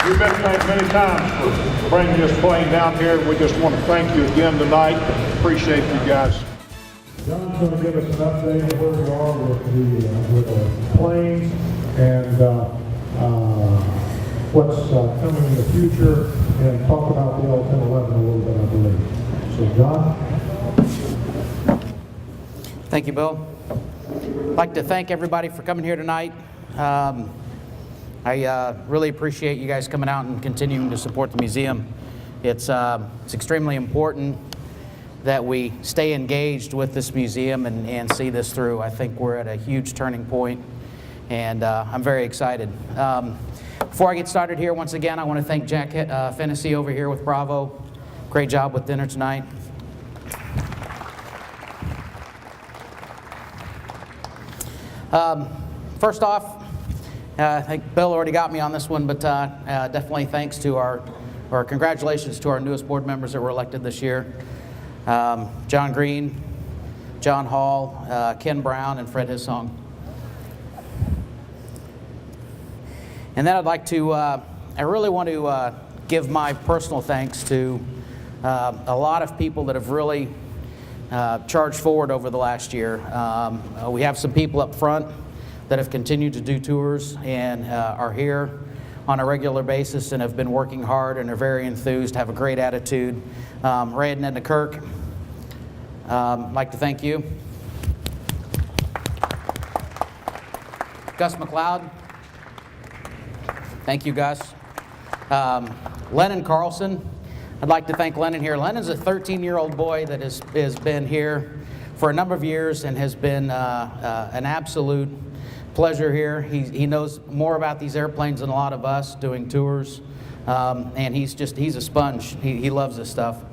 You've been thanked many times for bringing this plane down here. We just want to thank you again tonight. Appreciate you guys. John's going to give us an update of where we are with the planes and what's coming in the future, and talk about the L-1011 a little bit, I believe. So, John. Thank you, Bill. I'd like to thank everybody for coming here tonight. I really appreciate you guys coming out and continuing to support the museum. It's extremely important that we stay engaged with this museum and see this through. I think we're at a huge turning point, and I'm very excited. Before I get started here, once again, I want to thank Jack Fennessy over here with Bravo. Great job with dinner tonight. First off, I think Bill already got me on this one, but definitely thanks to or congratulations to our newest board members that were elected this year. John Green, John Hall, Ken Brown, and Fred Hissong. And then I'd like to, I really want to give my personal thanks to a lot of people that have really charged forward over the last year. We have some people up front that have continued to do tours and are here on a regular basis and have been working hard and are very enthused, have a great attitude. Ray and Edna Kirk, I'd like to thank you. Gus McLeod, thank you, Gus. Lennon Carlson, I'd like to thank Lennon here. Lennon's a 13-year-old boy that has been here for a number of years and has been an absolute pleasure here. He knows more about these airplanes than a lot of us doing tours, and he's a sponge. He loves this stuff.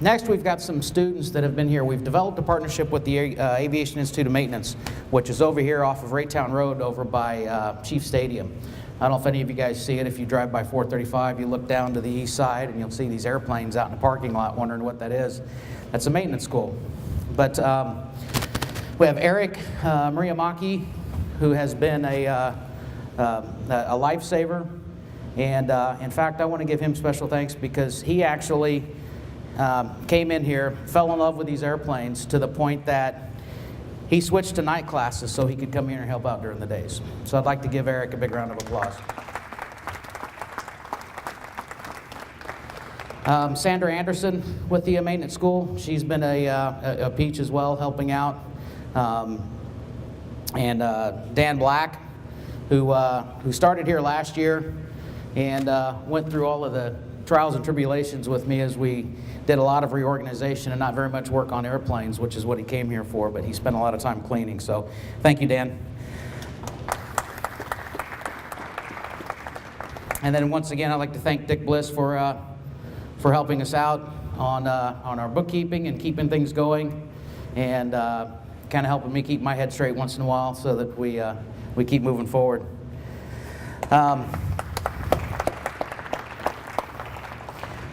Next, we've got some students that have been here. We've developed a partnership with the Aviation Institute of Maintenance, which is over here off of Raytown Road over by Chief Stadium. I don't know if any of you guys see it. If you drive by 435, you look down to the east side and you'll see these airplanes out in the parking lot wondering what that is. That's a maintenance school. But we have Eric Muriyamaki, who has been a lifesaver. And in fact, I want to give him special thanks because he actually came in here, fell in love with these airplanes to the point that he switched to night classes so he could come here and help out during the days. So I'd like to give Eric a big round of applause. Sandra Anderson with the maintenance school. She's been a peach as well, helping out. And Dan Black, who started here last year and went through all of the trials and tribulations with me as we did a lot of reorganization and not very much work on airplanes, which is what he came here for, but he spent a lot of time cleaning. So thank you, Dan. And then once again, I'd like to thank Dick Bliss for helping us out on our bookkeeping and keeping things going, and kind of helping me keep my head straight once in a while so that we keep moving forward.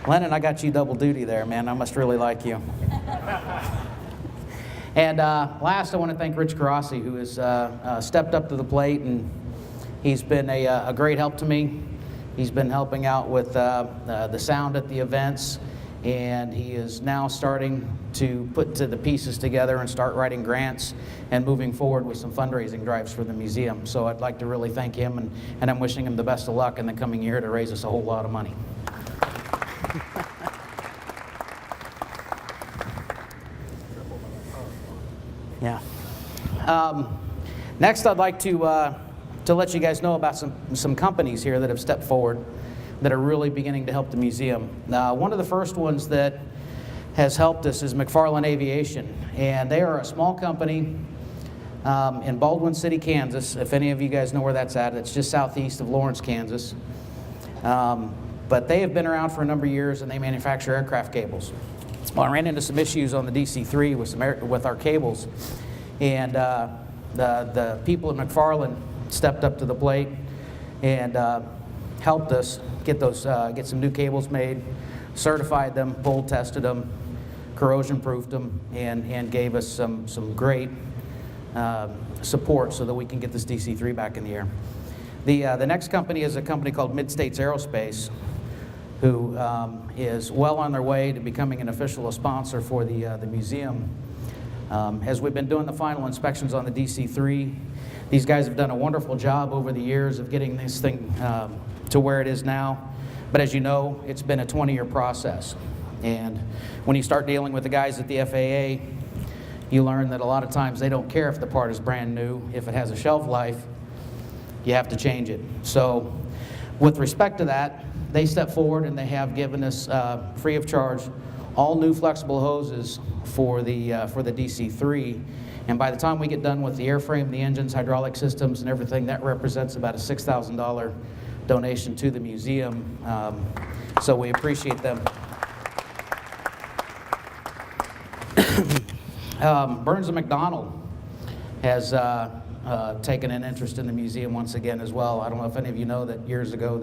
Lennon, I got you double duty there, man. I must really like you. And last, I want to thank Rich Carassi, who has stepped up to the plate, and he's been a great help to me. He's been helping out with the sound at the events, and he is now starting to put the pieces together and start writing grants and moving forward with some fundraising drives for the museum. So I'd like to really thank him, and I'm wishing him the best of luck in the coming year to raise us a whole lot of money. Yeah. Next, I'd like to let you guys know about some companies here that have stepped forward that are really beginning to help the museum. One of the first ones that has helped us is McFarland Aviation, and they are a small company in Baldwin City, Kansas. If any of you guys know where that's at, it's just southeast of Lawrence, Kansas. But they have been around for a number of years, and they manufacture aircraft cables. Well, I ran into some issues on the DC-3 with our cables, and the people at McFarland stepped up to the plate and helped us get some new cables made, certified them, pull tested them, corrosion proofed them, and gave us some great support so that we can get this DC-3 back in the air. The next company is a company called Mid-States Aerospace, who is well on their way to becoming an official sponsor for the museum. As we've been doing the final inspections on the DC-3, these guys have done a wonderful job over the years of getting this thing to where it is now. But as you know, it's been a 20-year process. And when you start dealing with the guys at the FAA, you learn that a lot of times they don't care if the part is brand new. If it has a shelf life, you have to change it. So with respect to that, they stepped forward and they have given us free of charge all new flexible hoses for the DC-3. And by the time we get done with the airframe, the engines, hydraulic systems, and everything, that represents about a $6,000 donation to the museum. So we appreciate them. Burns & McDonnell has taken an interest in the museum once again as well. I don't know if any of you know that years ago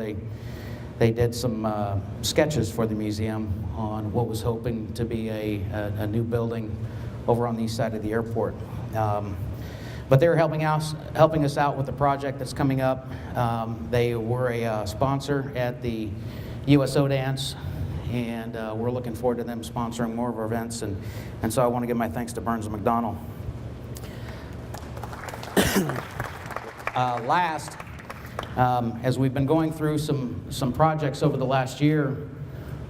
they did some sketches for the museum on what was hoping to be a new building over on the east side of the airport. But they're helping us out with the project that's coming up. They were a sponsor at the USO Dance, and we're looking forward to them sponsoring more of our events. And so I want to give my thanks to Burns & McDonnell. Last, as we've been going through some projects over the last year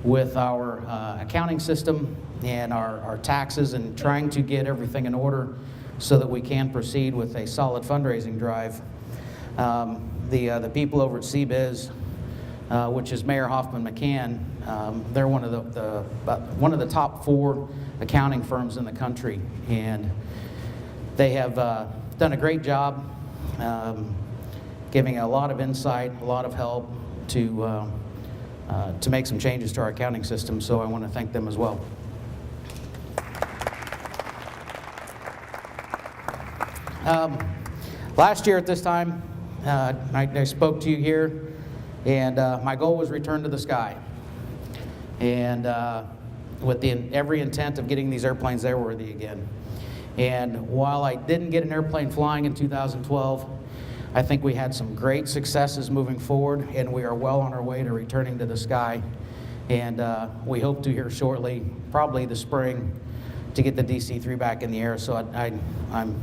with our accounting system and our taxes and trying to get everything in order so that we can proceed with a solid fundraising drive, the people over at CBiz, which is Mayor Hoffman McCann, they're one of the top 4 accounting firms in the country, and they have done a great job giving a lot of insight, a lot of help to make some changes to our accounting system, so I want to thank them as well. Last year at this time, I spoke to you here, and my goal was return to the sky. And with every intent of getting these airplanes airworthy again. And while I didn't get an airplane flying in 2012, I think we had some great successes moving forward, and we are well on our way to returning to the sky. And we hope to here shortly, probably the spring, to get the DC-3 back in the air. So I'm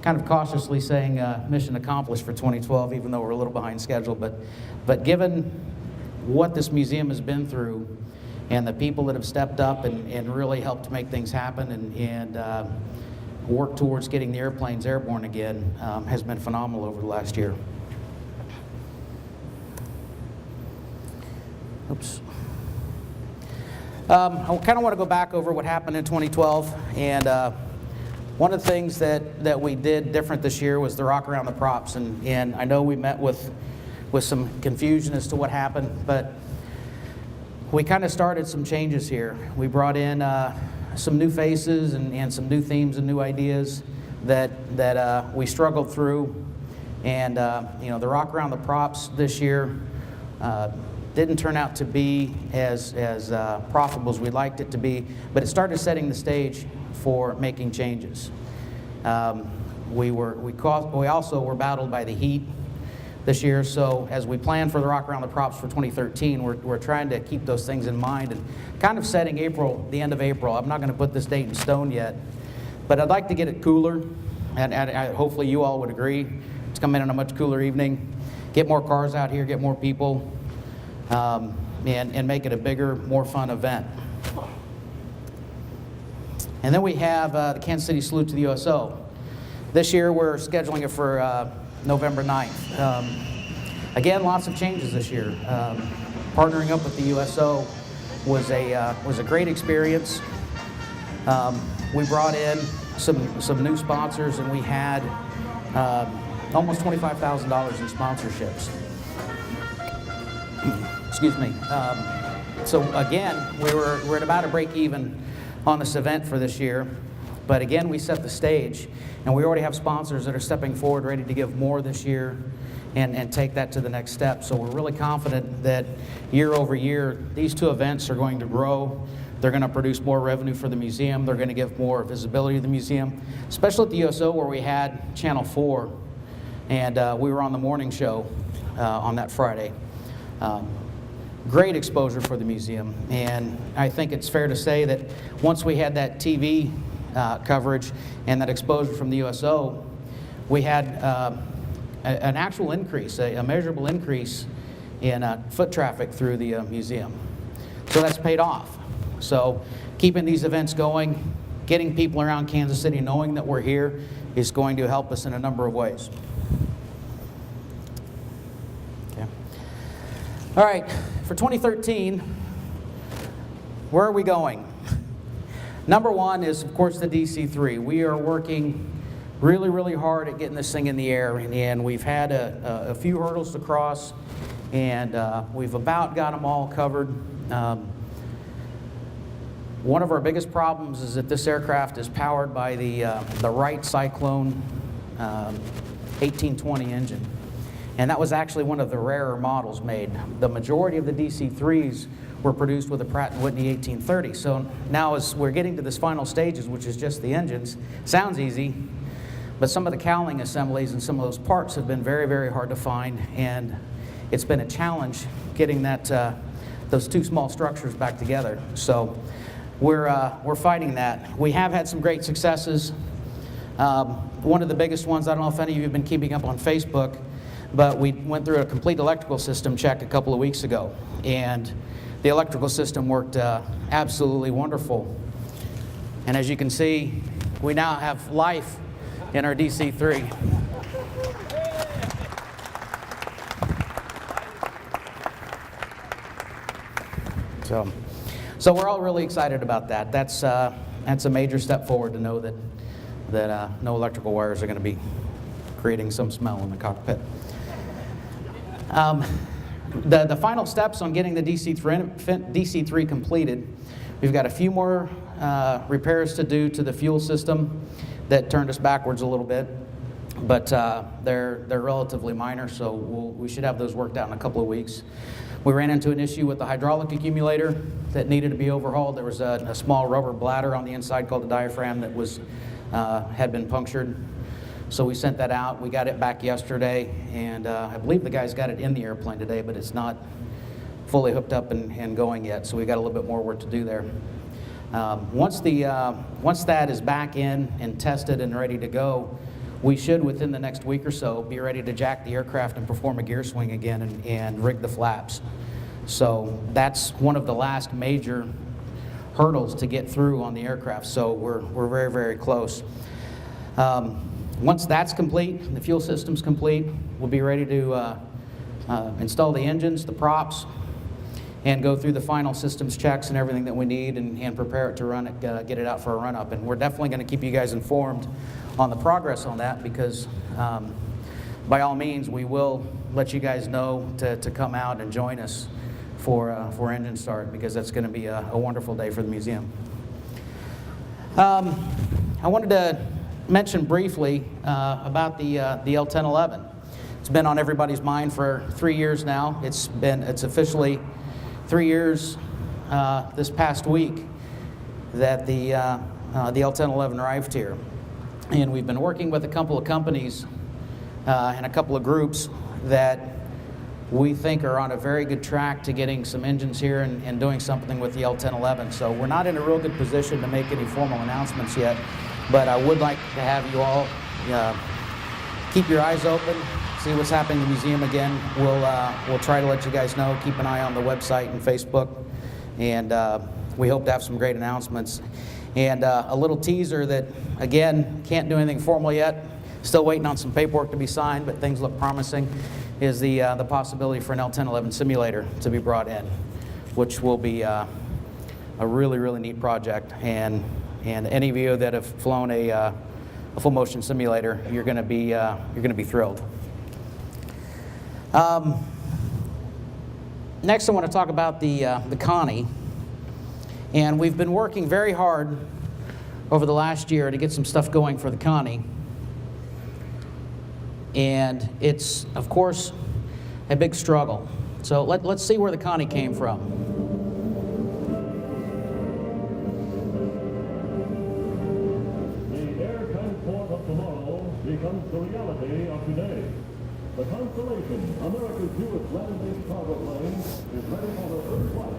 kind of cautiously saying mission accomplished for 2012, even though we're a little behind schedule. But given what this museum has been through and the people that have stepped up and really helped make things happen and work towards getting the airplanes airborne again has been phenomenal over the last year. Oops. I kind of want to go back over what happened in 2012, and one of the things that we did different this year was the rock around the props, and I know we met with some confusion as to what happened, but we kind of started some changes here. We brought in some new faces and some new themes and new ideas that we struggled through, and the rock around the props this year didn't turn out to be as profitable as we'd liked it to be, but it started setting the stage for making changes. We also were battled by the heat this year, so as we plan for the rock around the props for 2013, we're trying to keep those things in mind and kind of setting the end of April. I'm not going to put this date in stone yet, but I'd like to get it cooler, and hopefully you all would agree. It's come in on a much cooler evening, get more cars out here, get more people, and make it a bigger, more fun event. And then we have the Kansas City Salute to the USO. This year we're scheduling it for November 9th. Again, lots of changes this year. Partnering up with the USO was a great experience. We brought in some new sponsors, and we had almost $25,000 in sponsorships. Excuse me. So again, we're at about a break even on this event for this year, but again, we set the stage, and we already have sponsors that are stepping forward, ready to give more this year and take that to the next step. So we're really confident that year over year, these two events are going to grow. They're going to produce more revenue for the museum. They're going to give more visibility to the museum, especially at the USO where we had Channel 4, and we were on the morning show on that Friday. Great exposure for the museum, and I think it's fair to say that once we had that TV coverage and that exposure from the USO, we had an actual increase, a measurable increase in foot traffic through the museum. So that's paid off. So keeping these events going, getting people around Kansas City knowing that we're here is going to help us in a number of ways. Okay. All right, for 2013, where are we going? Number one is, of course, the DC-3. We are working really, really hard at getting this thing in the air, and we've had a few hurdles to cross, and we've about got them all covered. One of our biggest problems is that this aircraft is powered by the Wright Cyclone 1820 engine. And that was actually one of the rarer models made. The majority of the DC-3s were produced with a Pratt & Whitney 1830. So now as we're getting to this final stages, which is just the engines, sounds easy, but some of the cowling assemblies and some of those parts have been very, very hard to find, and it's been a challenge getting those two small structures back together. So we're fighting that. We have had some great successes. One of the biggest ones, I don't know if any of you have been keeping up on Facebook, but we went through a complete electrical system check a couple of weeks ago, and the electrical system worked absolutely wonderful. And as you can see, we now have life in our DC-3. So we're all really excited about that. That's a major step forward to know that no electrical wires are going to be creating some smell in the cockpit. The final steps on getting the DC-3 completed, we've got a few more repairs to do to the fuel system that turned us backwards a little bit, but they're relatively minor, so we should have those worked out in a couple of weeks. We ran into an issue with the hydraulic accumulator that needed to be overhauled. There was a small rubber bladder on the inside called the diaphragm that had been punctured. So we sent that out. We got it back yesterday, and I believe the guys got it in the airplane today, but it's not fully hooked up and going yet, so we got a little bit more work to do there. Once that is back in and tested and ready to go, we should, within the next week or so, be ready to jack the aircraft and perform a gear swing again and rig the flaps. So that's one of the last major hurdles to get through on the aircraft, so we're very, very close. Once that's complete, the fuel system's complete, we'll be ready to install the engines, the props, and go through the final systems checks and everything that we need and prepare it to run it, get it out for a run-up. And we're definitely going to keep you guys informed on the progress on that, because by all means, we will let you guys know to come out and join us for engine start, because that's going to be a wonderful day for the museum. I wanted to mention briefly about the L-1011. It's been on everybody's mind for 3 years now. It's officially 3 years this past week that the L-1011 arrived here. And we've been working with a couple of companies and a couple of groups that we think are on a very good track to getting some engines here and doing something with the L-1011. So we're not in a real good position to make any formal announcements yet, but I would like to have you all keep your eyes open, see what's happening in the museum again. We'll try to let you guys know. Keep an eye on the website and Facebook, and we hope to have some great announcements. And a little teaser that, again, can't do anything formal yet. Still waiting on some paperwork to be signed, but things look promising, is the possibility for an L-1011 simulator to be brought in, which will be a really, really neat project. And any of you that have flown a full motion simulator, you're going to be thrilled. Next, I want to talk about the Connie. And we've been working very hard over the last year to get some stuff going for the Connie. And it's, of course, a big struggle. So let's see where the Connie came from. comes the reality of today. The Constellation, America's newest land-based cargo plane, is ready for her first flight.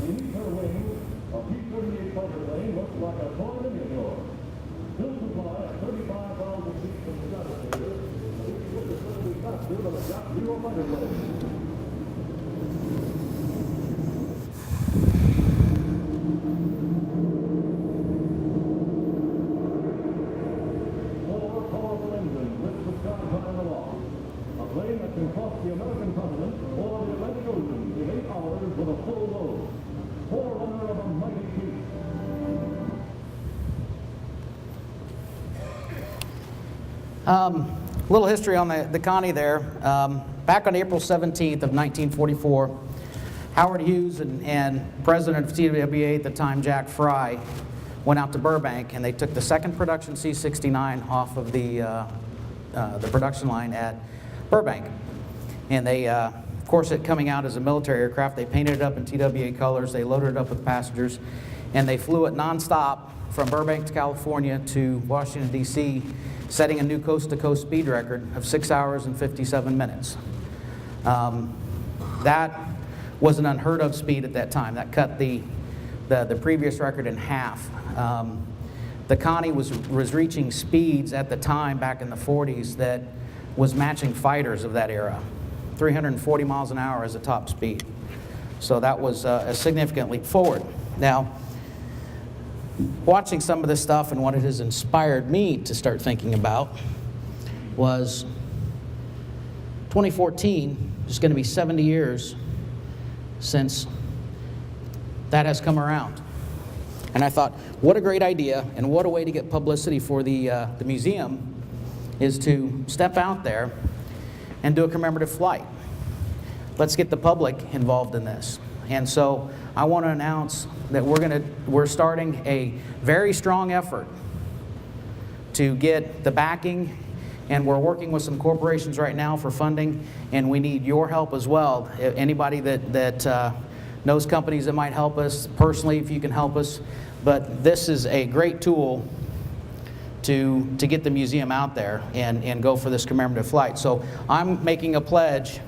Beneath her wings, a P-38 fighter plane looks like a toy miniature. Built to fly at 35,000 feet from the stratosphere, it's considerably faster than a Jet Zero fighter plane. A plane that can cross the American continent or the Atlantic Ocean in 8 hours with a full load. Forerunner of a mighty feat. Little history on the Connie there. Back on April 17th of 1944, Howard Hughes and President of TWA at the time, Jack Fry, went out to Burbank, and they took the second production C-69 off of the production line at Burbank. And they, of course, it coming out as a military aircraft, they painted it up in TWA colors, they loaded it up with passengers, and they flew it nonstop from Burbank to California to Washington, D.C., setting a new coast-to-coast speed record of 6 hours and 57 minutes. That was an unheard of speed at that time. That cut the previous record in half. The Connie was reaching speeds at the time back in the 40s that was matching fighters of that era. 340 miles an hour as a top speed. So that was a significant leap forward. Now, watching some of this stuff and what it has inspired me to start thinking about was 2014 is going to be 70 years since that has come around. And I thought, what a great idea, and what a way to get publicity for the museum is to step out there and do a commemorative flight. Let's get the public involved in this. And so I want to announce that we're starting a very strong effort to get the backing, and we're working with some corporations right now for funding, and we need your help as well. Anybody that knows companies that might help us, personally, if you can help us. But this is a great tool to get the museum out there and go for this commemorative flight. So I'm making a pledge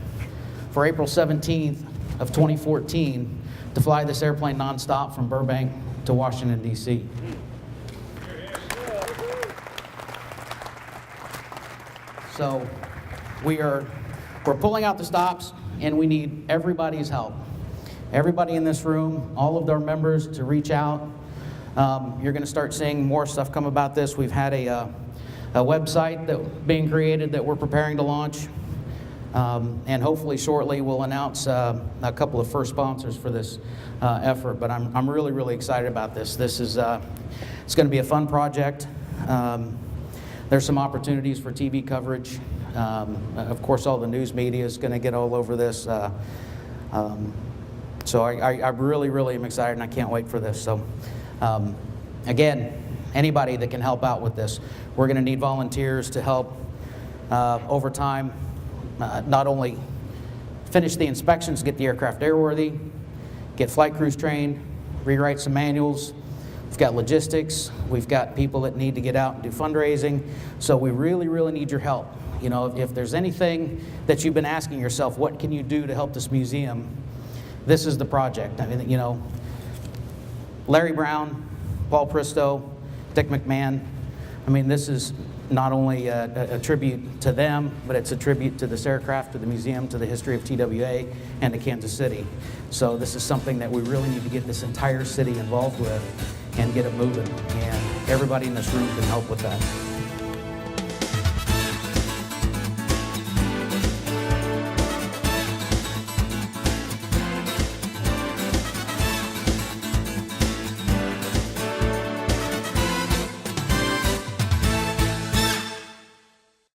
for April 17th of 2014 to fly this airplane nonstop from Burbank to Washington, D.C. So we're pulling out the stops, and we need everybody's help. Everybody in this room, all of our members, to reach out. You're going to start seeing more stuff come about this. We've had a website that being created that we're preparing to launch, and hopefully shortly we'll announce a couple of first sponsors for this effort. But I'm really, really excited about this. This is it's going to be a fun project. There's some opportunities for TV coverage. Of course, all the news media is going to get all over this. So I really, really am excited, and I can't wait for this. So again, anybody that can help out with this. We're going to need volunteers to help over time, not only finish the inspections, get the aircraft airworthy, get flight crews trained, rewrite some manuals. We've got logistics. We've got people that need to get out and do fundraising. So we really, really need your help. You know, if there's anything that you've been asking yourself, what can you do to help this museum? This is the project. I mean, you know, Larry Brown, Paul Pristo, Dick McMahon. I mean, this is not only a tribute to them, but it's a tribute to this aircraft, to the museum, to the history of TWA, and to Kansas City. So this is something that we really need to get this entire city involved with and get it moving. And everybody in this room can help with that.